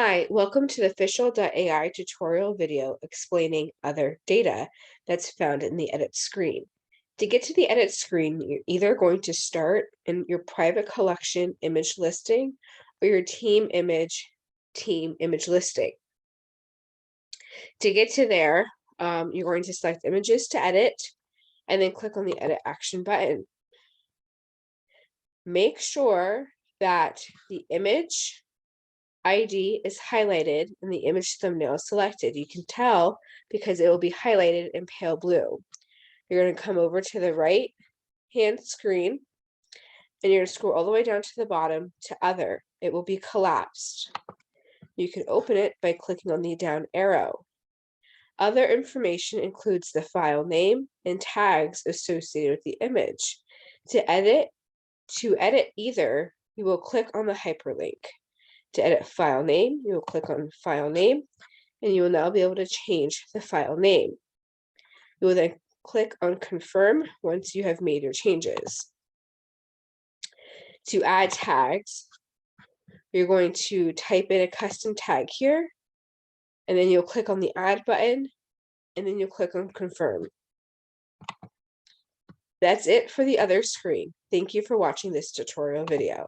Hi, welcome to the Fishial.AI tutorial video explaining other data that's found in the edit screen. To get to the edit screen, you're either going to start in your private collection image listing or your team image listing. To get to there, you're going to select images to edit and then click on the edit action button. Make sure that the image ID is highlighted and the image thumbnail is selected. You can tell because it will be highlighted in pale blue. You're going to come over to the right hand screen and you're going to scroll all the way down to the bottom to Other. It will be collapsed. You can open it by clicking on the down arrow. Other information includes the file name and tags associated with the image. To edit either, you will click on the hyperlink. To edit file name, you will click on file name, and you will now be able to change the file name. You will then click on confirm once you have made your changes. To add tags, you're going to type in a custom tag here, and then you'll click on the add button, and then you'll click on confirm. That's it for the other screen. Thank you for watching this tutorial video.